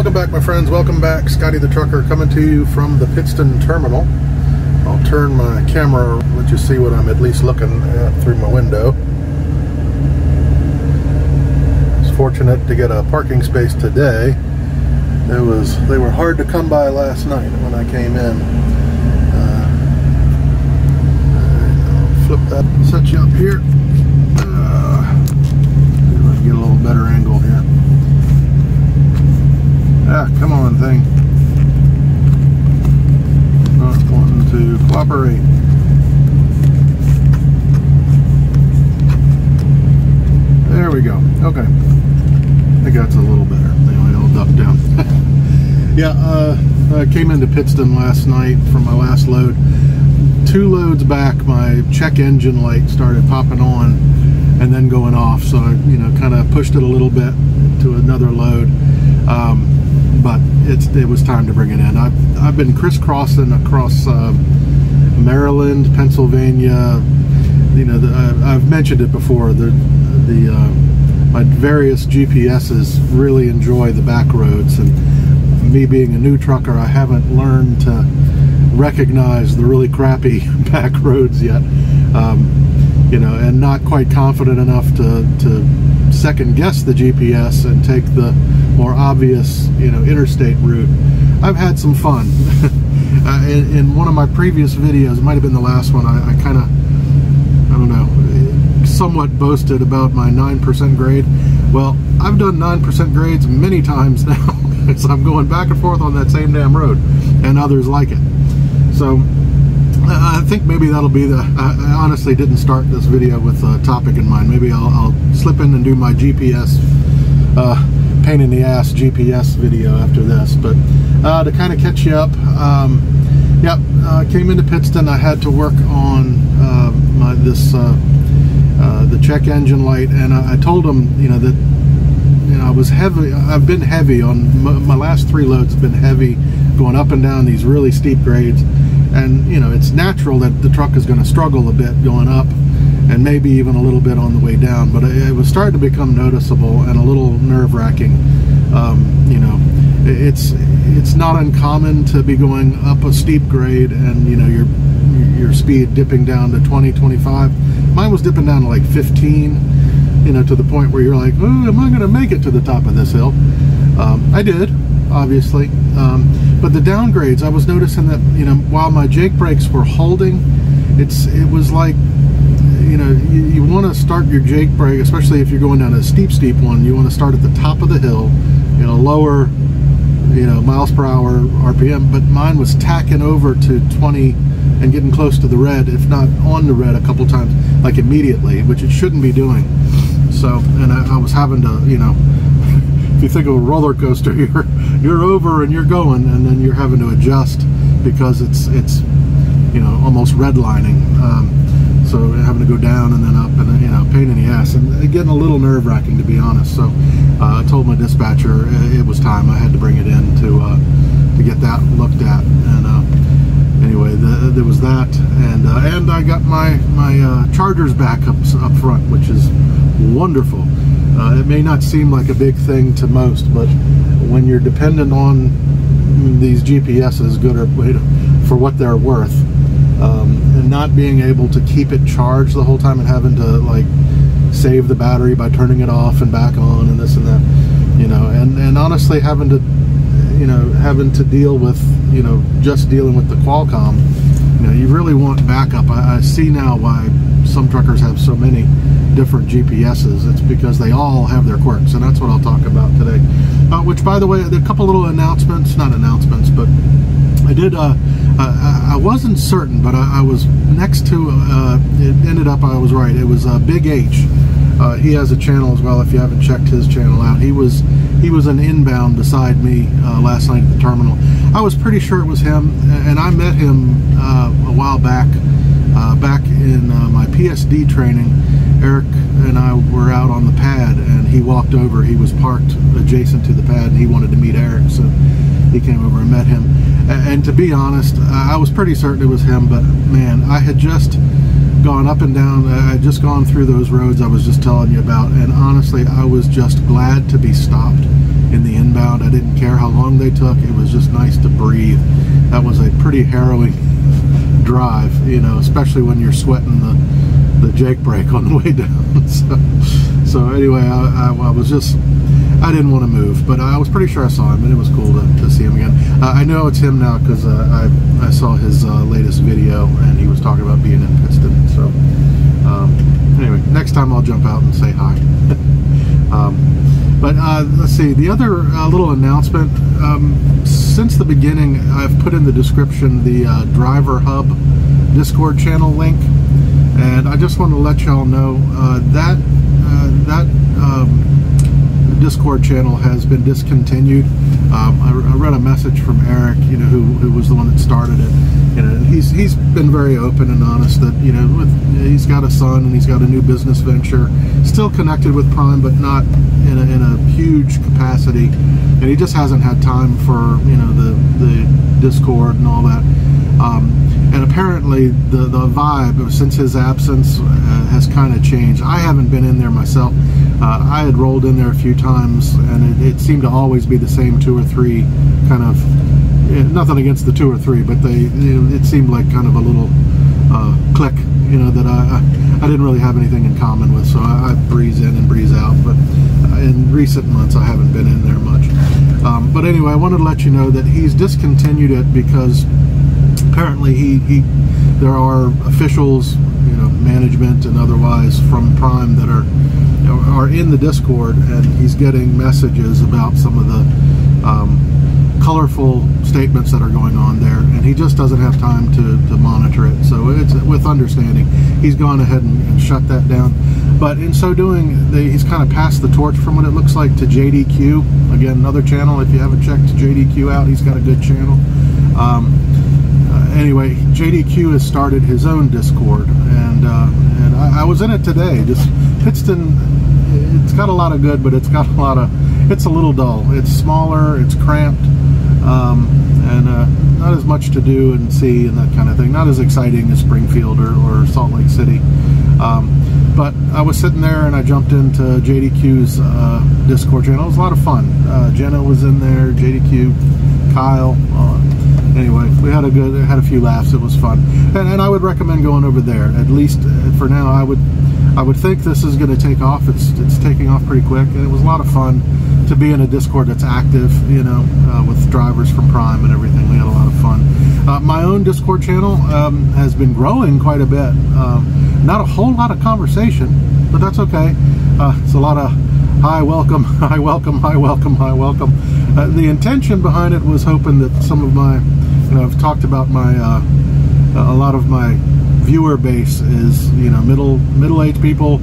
Welcome back, my friends. Welcome back. Scotty the Trucker coming to you from the Pittston terminal. I'll turn my camera, let you see what I'm at least looking at through my window. I was fortunate to get a parking space today. They were hard to come by last night when I came in. I'll flip that and set you up here. See if I can get a little better angle here. Ah, come on, thing. Not wanting to cooperate. There we go. Okay. I think that's a little better. Anyway, I'll duck down. Yeah, I came into Pittston last night for my last load. 2 loads back, my check engine light started popping on and then going off. So I, kind of pushed it a little bit to another load. But it was time to bring it in. I've been crisscrossing across Maryland, Pennsylvania. I've mentioned it before. My various GPSs really enjoy the back roads, and me being a new trucker, I haven't learned to recognize the really crappy back roads yet. And not quite confident enough to second guess the GPS and take the more obvious, interstate route. I've had some fun. In one of my previous videos, it might have been the last one, I kind of, I don't know, somewhat boasted about my 9% grade. Well, I've done 9% grades many times now, so I'm going back and forth on that same damn road, and others like it. So I think maybe that'll be I honestly didn't start this video with a topic in mind. Maybe I'll slip in and do my GPS, pain in the ass GPS video after this. But to kind of catch you up, came into Pittston. I had to work on the check engine light, and I told them, that I was heavy. I've been heavy on my last 3 loads. Have been heavy, going up and down these really steep grades. And it's natural that the truck is going to struggle a bit going up, and maybe even a little bit on the way down. But it was starting to become noticeable and a little nerve-wracking. It's not uncommon to be going up a steep grade and your speed dipping down to 20, 25. Mine was dipping down to like 15. To the point where you're like, oh, am I going to make it to the top of this hill? I did, obviously. But the downgrades, I was noticing that, while my Jake brakes were holding, it was like, you want to start your Jake brake, especially if you're going down a steep one, you want to start at the top of the hill, lower, miles per hour, RPM, but mine was tacking over to 20 and getting close to the red, if not on the red a couple times, like immediately, which it shouldn't be doing. So, and I was having to, if you think of a roller coaster, you're over and you're going, and then you're having to adjust because it's almost redlining. So having to go down and then up, and pain in the ass, and getting a little nerve-wracking, to be honest. So I told my dispatcher it was time. I had to bring it in to get that looked at. And anyway, there was that, and I got my chargers back up front, which is wonderful. It may not seem like a big thing to most, but when you're dependent on these GPSs, good or for what they're worth, and not being able to keep it charged the whole time, and having to like save the battery by turning it off and back on and this and that, and honestly having to deal with, just dealing with the Qualcomm, you really want backup. I see now why some truckers have so many different GPSs. It's because they all have their quirks, and that's what I'll talk about today. Which, by the way, there are a couple little announcements, not announcements, but I did, I wasn't certain, but I was next to, it ended up I was right. It was Big H. He has a channel as well, if you haven't checked his channel out. He was an inbound beside me last night at the terminal. I was pretty sure it was him, and I met him a while back, back in my PSD training. Eric and I were out on the pad, and he walked over. He was parked adjacent to the pad, and he wanted to meet Eric, so he came over and met him. And to be honest, I was pretty certain it was him, but man, I had just gone up and down. I had just gone through those roads I was just telling you about, and honestly, I was just glad to be stopped in the inbound at didn't care how long they took. It was just nice to breathe. That was a pretty harrowing drive, you know, especially when you're sweating the Jake brake on the way down. So anyway, I didn't want to move, but I was pretty sure I saw him, and it was cool to see him again. I know it's him now because I saw his latest video, and he was talking about being in Pittston. So anyway, next time I'll jump out and say hi. But let's see, the other little announcement. Since the beginning, I've put in the description the Driver Hub Discord channel link, and I just want to let y'all know that Discord channel has been discontinued. I read a message from Eric, you know, who was the one that started it. You know, he's been very open and honest that, you know, he's got a son and he's got a new business venture, still connected with Prime, but not in a huge capacity, and he just hasn't had time for, you know, the Discord and all that. And apparently the vibe since his absence has kind of changed. I haven't been in there myself. I had rolled in there a few times, and it seemed to always be the same 2 or 3 kind of, nothing against the 2 or 3, but it seemed like kind of a little clique, you know, that I didn't really have anything in common with, so I breeze in and breeze out. But in recent months I haven't been in there much. But anyway, I wanted to let you know that he's discontinued it because apparently there are officials, you know, management and otherwise from Prime that are in the Discord, and he's getting messages about some of the colorful statements that are going on there, and he just doesn't have time to monitor it. So it's with understanding, he's gone ahead and shut that down. But in so doing, he's kind of passed the torch from what it looks like to JDQ. Again, another channel. If you haven't checked JDQ out, he's got a good channel. Anyway, JDQ has started his own Discord, and I was in it today. Just Pittston, it's got a lot of good, but it's got a lot of, it's a little dull. It's smaller, it's cramped, and not as much to do and see and that kind of thing. Not as exciting as Springfield or Salt Lake City. But I was sitting there and I jumped into JDQ's Discord channel. It was a lot of fun. Jenna was in there, JDQ, Kyle. Anyway, we had a few laughs. It was fun, and I would recommend going over there. At least for now, I would think this is going to take off. It's taking off pretty quick, and it was a lot of fun to be in a Discord that's active, you know, with drivers from Prime and everything. We had a lot of fun. My own Discord channel has been growing quite a bit. Not a whole lot of conversation, but that's okay. It's a lot of hi, welcome, hi, welcome, hi, welcome, hi, welcome. The intention behind it was hoping that some of my, you know, I've talked about my, a lot of my viewer base is, you know, middle-aged people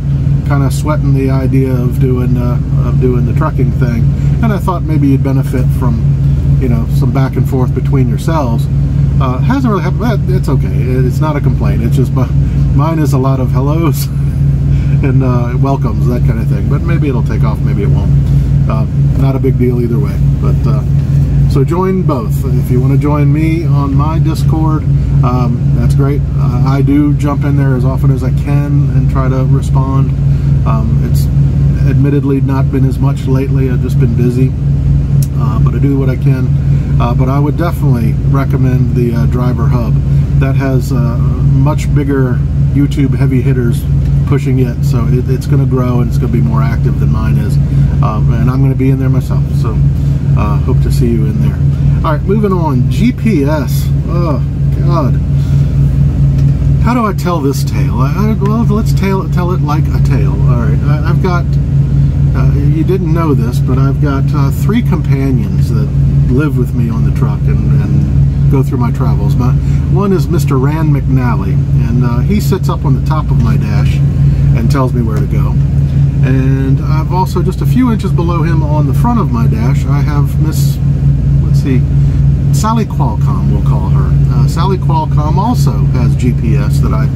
kind of sweating the idea of doing the trucking thing, and I thought maybe you'd benefit from, you know, some back and forth between yourselves. Hasn't really happened. It's okay. It's not a complaint. It's just mine is a lot of hellos and welcomes, that kind of thing. But maybe it'll take off, maybe it won't. Not a big deal either way. But so join both. If you want to join me on my Discord, that's great. I do jump in there as often as I can and try to respond. It's admittedly not been as much lately. I've just been busy, but I do what I can. But I would definitely recommend the Driver Hub. That has much bigger YouTube heavy hitters pushing it, so it's going to grow and it's going to be more active than mine is. And I'm going to be in there myself, so hope to see you in there. All right, moving on. GPS. Oh, God. How do I tell this tale? Well, let's tell it like a tale. All right, I've got, you didn't know this, but I've got 3 companions that live with me on the truck and go through my travels. One is Mr. Rand McNally, and he sits up on the top of my dash and tells me where to go. And I've also, just a few inches below him on the front of my dash, I have Miss, let's see, Sally Qualcomm, we'll call her. Sally Qualcomm also has GPS that I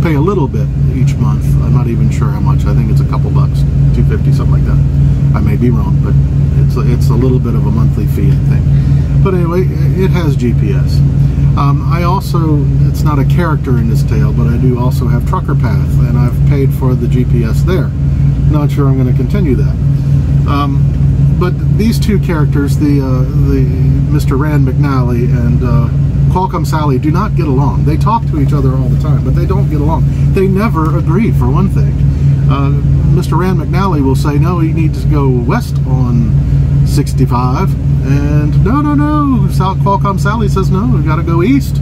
pay a little bit each month. I'm not even sure how much. I think it's a couple bucks, $2.50, something like that. I may be wrong, but it's a little bit of a monthly fee, I think. But anyway, it has GPS. I also, it's not a character in this tale, but I do also have Trucker Path, and I've paid for the GPS there. Not sure I'm going to continue that. but these two characters, the Mr. Rand McNally and Qualcomm Sally, do not get along. They talk to each other all the time, but they don't get along. They never agree, for one thing. Mr. Rand McNally will say, no, he needs to go west on 65, and no, Qualcomm Sally says, no, we got to go east.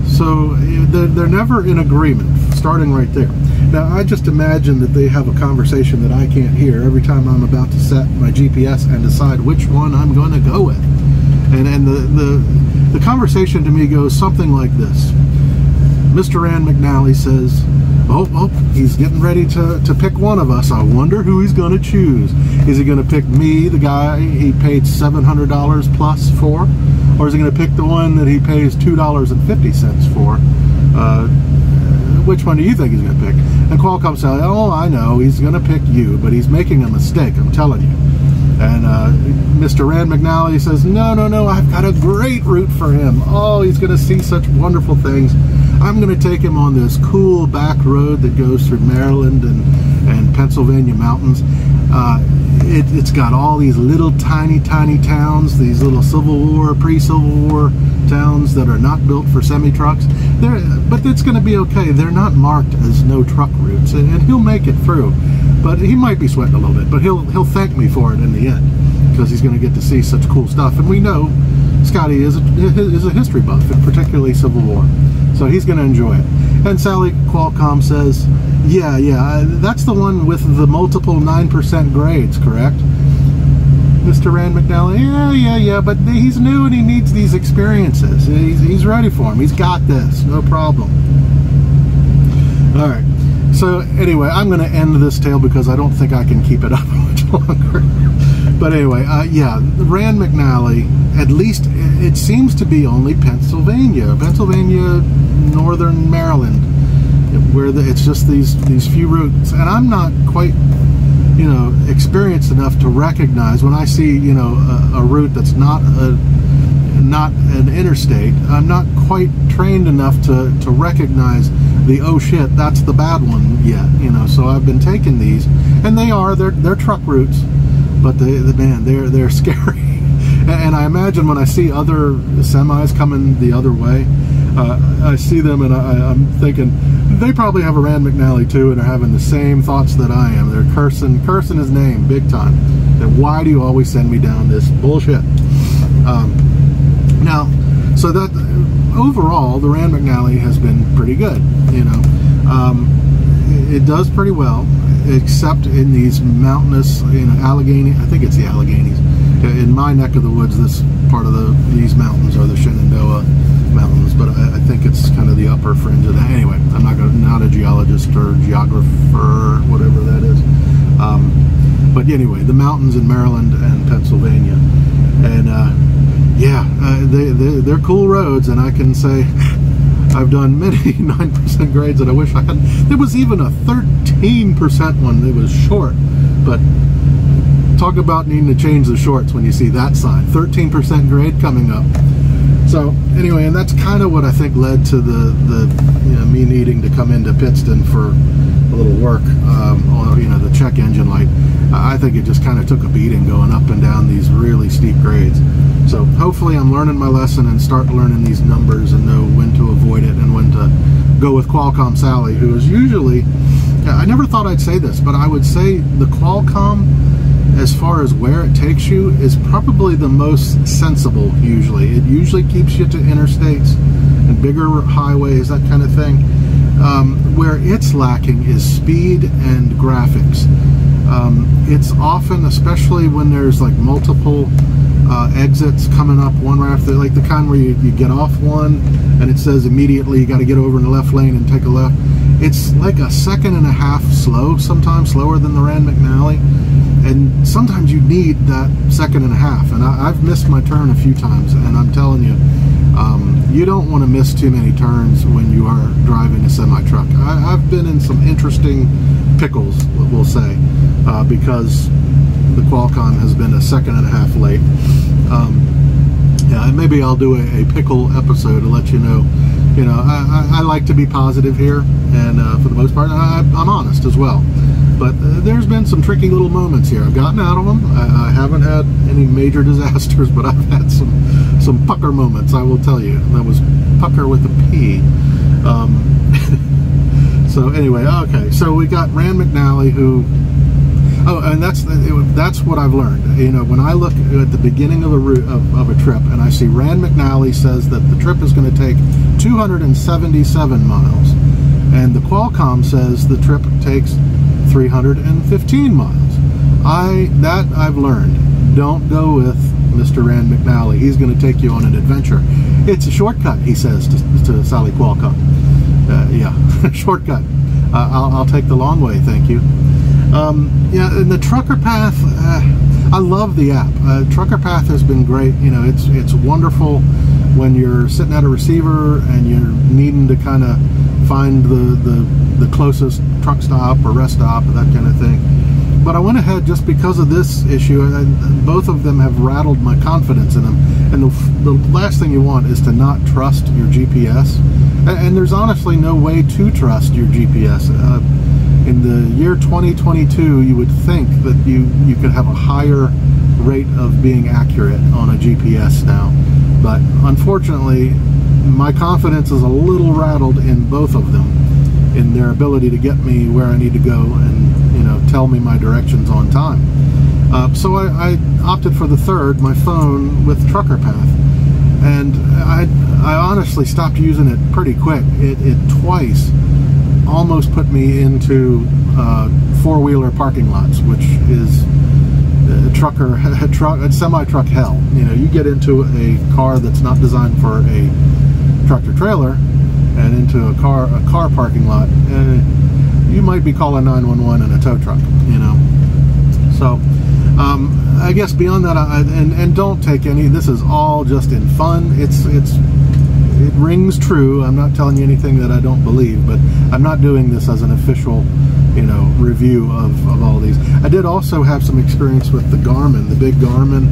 So they're never in agreement, starting right there. Now, I just imagine that they have a conversation that I can't hear every time I'm about to set my GPS and decide which one I'm going to go with. And the conversation to me goes something like this. Mr. Rand McNally says, oh, he's getting ready to pick one of us. I wonder who he's going to choose. Is he going to pick me, the guy he paid $700 plus for? Or is he going to pick the one that he pays $2.50 for? Which one do you think he's going to pick? And Qualcomm says, oh, I know, he's going to pick you, but he's making a mistake, I'm telling you. And Mr. Rand McNally says, no, I've got a great route for him. Oh, he's going to see such wonderful things. I'm going to take him on this cool back road that goes through Maryland and Pennsylvania mountains. It's got all these little tiny towns, these little Civil War, pre-Civil War towns that are not built for semi-trucks. But it's going to be okay. They're not marked as no truck routes, and he'll make it through. But he might be sweating a little bit, but he'll thank me for it in the end, because he's going to get to see such cool stuff. And we know Scotty is a history buff, and particularly Civil War, so he's going to enjoy it. And Sally Qualcomm says, yeah, that's the one with the multiple 9% grades, correct? Mr. Rand McNally, yeah, but he's new and he needs these experiences. He's ready for them. He's got this, no problem. All right. So anyway, I'm going to end this tale because I don't think I can keep it up much longer. But anyway, yeah, Rand McNally, at least it seems to be only Pennsylvania, northern Maryland, where it's just these few routes. And I'm not quite, experienced enough to recognize when I see, a route that's not an interstate. I'm not quite trained enough to recognize the oh shit, that's the bad one yet, so I've been taking these, and they're truck routes, but they're scary. And I imagine when I see other semis coming the other way, I see them and I'm thinking they probably have a Rand McNally too, and are having the same thoughts that I am. They're cursing his name big time. And why do you always send me down this bullshit? Now, so that overall, the Rand McNally has been pretty good. It does pretty well, except in these mountainous, Allegheny. I think it's the Alleghenies. In my neck of the woods, this part of these mountains are the Shenandoah Mountains, but I think it's kind of the upper fringe of that. Anyway, I'm not a geologist or geographer, whatever that is. But anyway, the mountains in Maryland and Pennsylvania, and they're cool roads, and I can say I've done many 9% grades that I wish I had. There was even a 13% one that was short, but talk about needing to change the shorts when you see that sign. 13% grade coming up. So anyway, and that's kind of what I think led to me needing to come into Pittston for a little work on the check engine light. I think it just kind of took a beating going up and down these really steep grades. So hopefully I'm learning my lesson and start learning these numbers and know when to avoid it and when to go with Qualcomm Sally, who is usually, I never thought I'd say this, but I would say the Qualcomm, as far as where it takes you, is probably the most sensible usually. It usually keeps you to interstates and bigger highways, that kind of thing. Where it's lacking is speed and graphics. It's often, especially when there's like multiple exits coming up one right after, like the kind where you get off one and it says immediately you got to get over in the left lane and take a left. It's like a second and a half slow, sometimes slower than the Rand McNally, and sometimes you need that second and a half. And I've missed my turn a few times, and I'm telling you, you don't want to miss too many turns when you are driving a semi-truck. I've been in some interesting pickles, we'll say, because the Qualcomm has been a second and a half late. Yeah, maybe I'll do a pickle episode to let you know. I like to be positive here, and for the most part, I'm honest as well. But there's been some tricky little moments here. I've gotten out of them. I haven't had any major disasters, but I've had some pucker moments, I will tell you. That was pucker with a P. So anyway, okay. So we got Rand McNally, who... Oh, and that's what I've learned. You know, when I look at the beginning of a trip and I see Rand McNally says that the trip is going to take 277 miles, and the Qualcomm says the trip takes 315 miles. I've learned. Don't go with Mr. Rand McNally. He's going to take you on an adventure. It's a shortcut, he says to Sally Qualcomm. Yeah, shortcut. I'll take the long way, thank you. Yeah, and the Trucker Path, I love the app. Trucker Path has been great. You know, it's wonderful when you're sitting at a receiver and you're needing to kind of find the closest truck stop or rest stop or that kind of thing. But I went ahead just because of this issue, and both of them have rattled my confidence in them. And the last thing you want is to not trust your GPS. And there's honestly no way to trust your GPS. In the year 2022, you would think that you could have a higher rate of being accurate on a GPS now. But unfortunately, my confidence is a little rattled in both of them, in their ability to get me where I need to go and, you know, tell me my directions on time. So I opted for the third, my phone with Trucker Path. And I honestly stopped using it pretty quick. It twice almost put me into four-wheeler parking lots, which is semi-truck hell. You know, you get into a car that's not designed for a tractor trailer and into a car parking lot, and you might be calling 911 in a tow truck, you know. So I guess beyond that, and don't take any, this is all just in fun. It rings true. I'm not telling you anything that I don't believe, but I'm not doing this as an official, you know, review of all these. I did also have some experience with the Garmin, the big Garmin,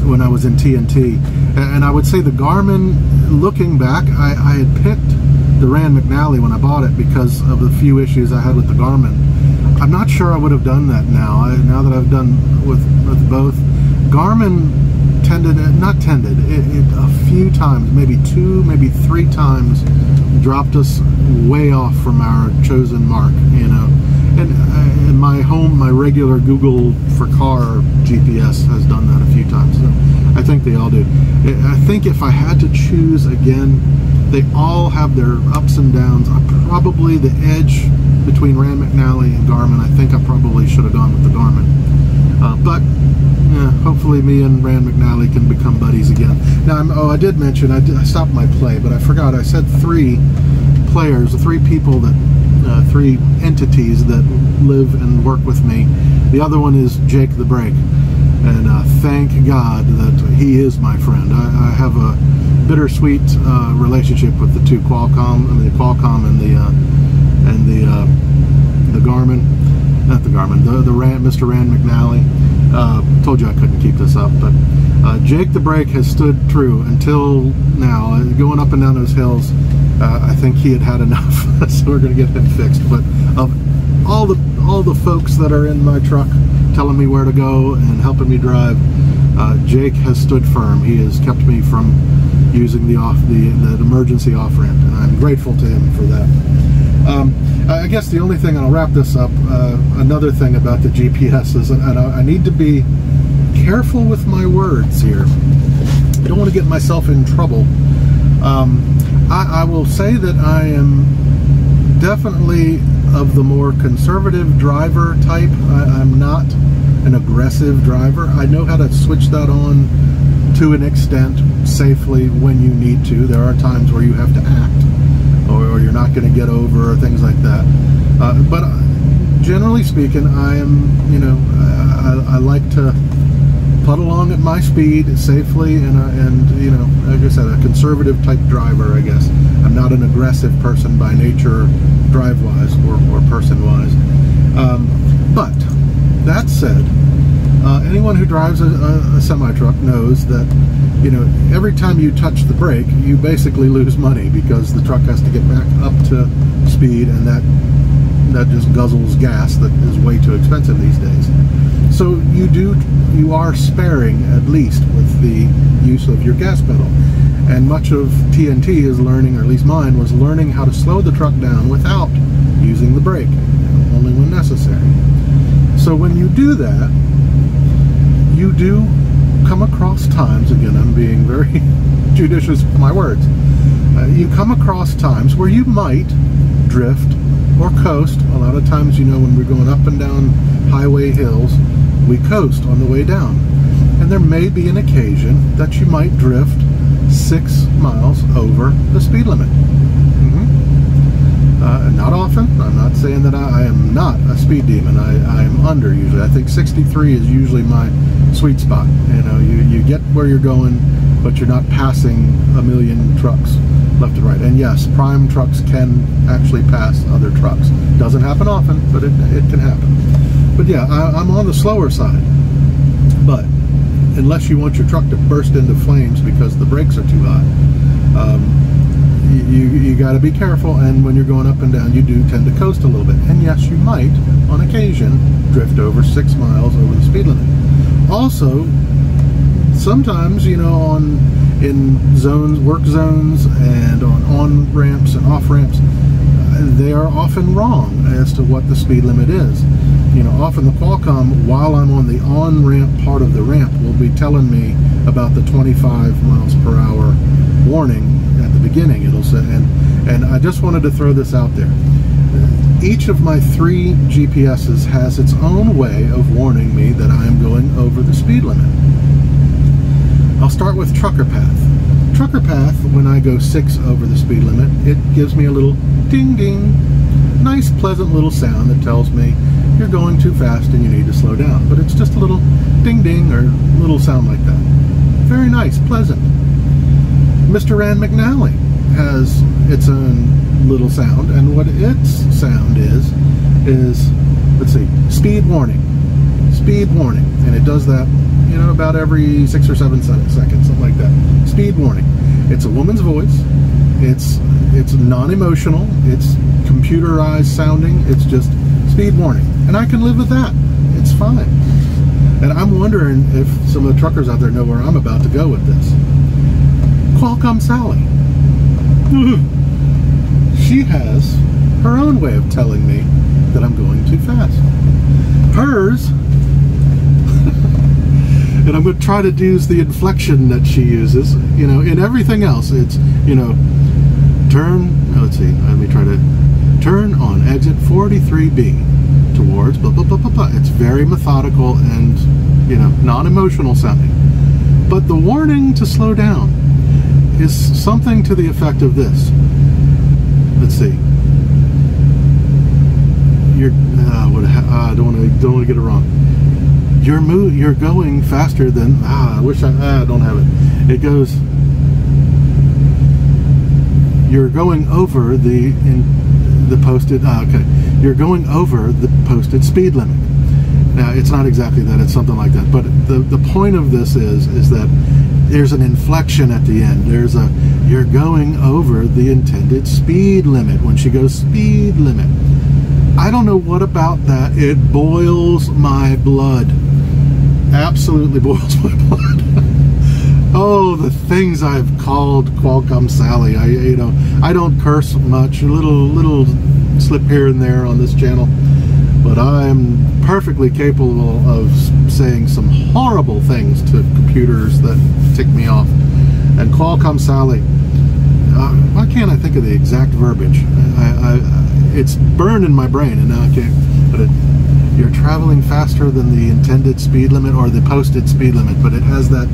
when I was in TNT. And I would say the Garmin, looking back, I had picked the Rand McNally when I bought it because of the few issues I had with the Garmin. I'm not sure I would have done that now. Now that I've done with both. Garmin it a few times, maybe 2, maybe 3 times, dropped us way off from our chosen mark, you know. And my regular Google for car GPS has done that a few times. So I think they all do. I think if I had to choose again, they all have their ups and downs. Probably the edge between Rand McNally and Garmin, I think I probably should have gone with the Garmin. But yeah, hopefully me and Rand McNally can become buddies again. Now, I did mention, I stopped my play, but I forgot. I said 3 players, 3 people that, 3 entities that live and work with me. The other one is Jake the Brake. And thank God that he is my friend. I have a bittersweet relationship with the 2 Qualcomm, the Qualcomm and the Garmin, not the Garmin, Mr. Rand McNally. Told you I couldn't keep this up, but Jake the Brake has stood true until now. Going up and down those hills, I think he had enough, so we're going to get him fixed. But all the folks that are in my truck telling me where to go and helping me drive, Jake has stood firm. He has kept me from using the emergency off-ramp, and I'm grateful to him for that. I guess the only thing, and I'll wrap this up, another thing about the GPS is, and I need to be careful with my words here. I don't want to get myself in trouble. I will say that I am definitely of the more conservative driver type. I'm not an aggressive driver. I know how to switch that on to an extent safely when you need to. There are times where you have to act, or you're not going to get over, or things like that. But generally speaking, I am, you know, I like to putt along at my speed safely, and you know, like I said, a conservative type driver, I guess. I'm not an aggressive person by nature, drive-wise or person-wise. But that said, anyone who drives a semi-truck knows that, you know, every time you touch the brake, you basically lose money because the truck has to get back up to speed, and that that just guzzles gas that is way too expensive these days. So you are sparing, at least with the use of your gas pedal. And much of TNT is learning, or at least mine was learning, how to slow the truck down without using the brake, only when necessary. So when you do that, you do come across times, again, I'm being very judicious with my words, you come across times where you might drift or coast. A lot of times, you know, when we're going up and down highway hills, we coast on the way down. And there may be an occasion that you might drift 6 miles over the speed limit. Not often. I'm not saying that I am not a speed demon. I am under usually. I think 63 is usually my sweet spot. You know, you get where you're going, but you're not passing a million trucks left and right. And yes, prime trucks can actually pass other trucks. Doesn't happen often, but it can happen. But yeah, I'm on the slower side. But unless you want your truck to burst into flames because the brakes are too hot, you got to be careful. And when you're going up and down, you do tend to coast a little bit. And yes, you might, on occasion, drift over 6 miles over the speed limit. Also, sometimes, you know, in zones, work zones, and on ramps and off ramps, they are often wrong as to what the speed limit is. You know, often the Qualcomm, while I'm on the on-ramp part of the ramp, will be telling me about the 25 miles per hour warning at the beginning. It'll say, and I just wanted to throw this out there. Each of my 3 GPSs has its own way of warning me that I am going over the speed limit. I'll start with Trucker Path. Trucker Path, when I go 6 over the speed limit, it gives me a little ding ding, nice pleasant little sound that tells me you're going too fast and you need to slow down. But it's just a little ding ding or little sound like that. Very nice, pleasant. Mr. Rand McNally has its own little sound, and what its sound is, let's see, speed warning. Speed warning. And it does that, you know, about every 6 or 7 seconds, something like that. Speed warning. It's a woman's voice. It's non-emotional. It's computerized sounding. It's just speed warning. And I can live with that. It's fine. And I'm wondering if some of the truckers out there know where I'm about to go with this. Qualcomm Sally. She has her own way of telling me that I'm going too fast. Hers, and I'm going to try to use the inflection that she uses, you know, in everything else. It's, you know, let's see, let me try to turn on exit 43B towards blah, blah, blah, blah, blah. It's very methodical and, you know, non-emotional sounding. But the warning to slow down is something to the effect of this. Let's see. I don't want to get it wrong. You're going faster than. I wish I don't have it. It goes. You're going over the posted. Okay. You're going over the posted speed limit. Now it's not exactly that. It's something like that. But the point of this is that there's an inflection at the end. You're going over the intended speed limit. When she goes speed limit, I don't know what about that. It boils my blood. Absolutely boils my blood. Oh, the things I've called Qualcomm Sally. I don't curse much. A little slip here and there on this channel, but I'm perfectly capable of saying some horrible things to computers that tick me off. And Qualcomm Sally, why can't I think of the exact verbiage? It's burned in my brain, and now I can't. But you're traveling faster than the intended speed limit or the posted speed limit. But it has that.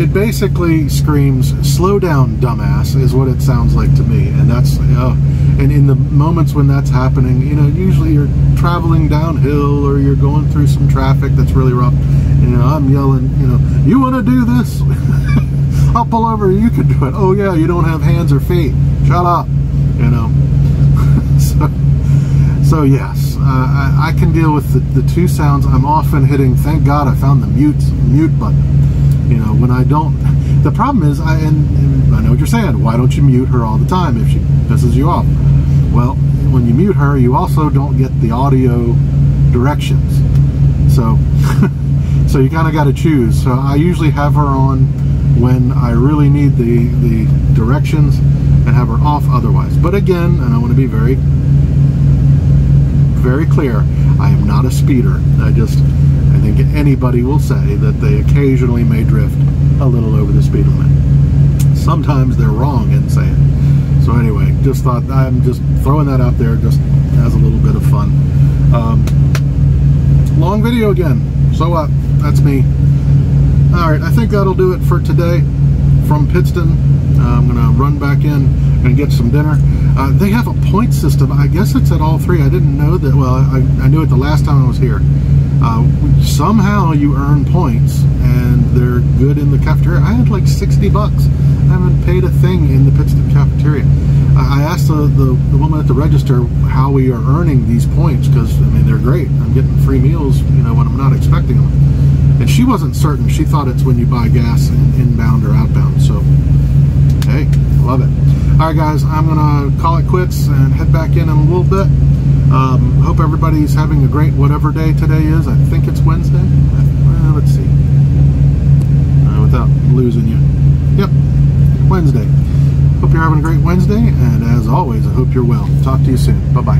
It basically screams, "Slow down, dumbass," is what it sounds like to me. And that's, and in the moments when that's happening, you know, usually you're traveling downhill or you're going through some traffic that's really rough. You know, I'm yelling, you know, "You want to do this? I'll pull over. You can do it." "Oh yeah, you don't have hands or feet. Shut up." You know. So yes, I can deal with the 2 sounds. I'm often hitting. Thank God I found the mute button. You know, when I don't. The problem is, and I know what you're saying. Why don't you mute her all the time if she pisses you off? Well, when you mute her, you also don't get the audio directions. So so you kind of got to choose. So I usually have her on when I really need the directions, and have her off otherwise. But again, and I want to be very clear, I am not a speeder. I think anybody will say that they occasionally may drift a little over the speed limit. Sometimes they're wrong in saying it. So anyway, just thought I'm just throwing that out there just as a little bit of fun. Long video again. So what? That's me. Alright, I think that'll do it for today from Pittston. I'm going to run back in and get some dinner. They have a point system. I guess it's at all three. I didn't know that. Well, I knew it the last time I was here. Somehow you earn points, and they're good in the cafeteria. I had like 60 bucks. I haven't paid a thing in the Pittston cafeteria. I asked the woman at the register how we are earning these points, because, I mean, they're great. I'm getting free meals, you know, when I'm not expecting them. And she wasn't certain. She thought it's when you buy gas inbound or outbound. So, hey, love it. All right, guys, I'm going to call it quits and head back in a little bit. Hope everybody's having a great whatever day today is. I think it's Wednesday. Let's see. Without losing you. Yep, Wednesday. Hope you're having a great Wednesday, and as always, I hope you're well. Talk to you soon. Bye-bye.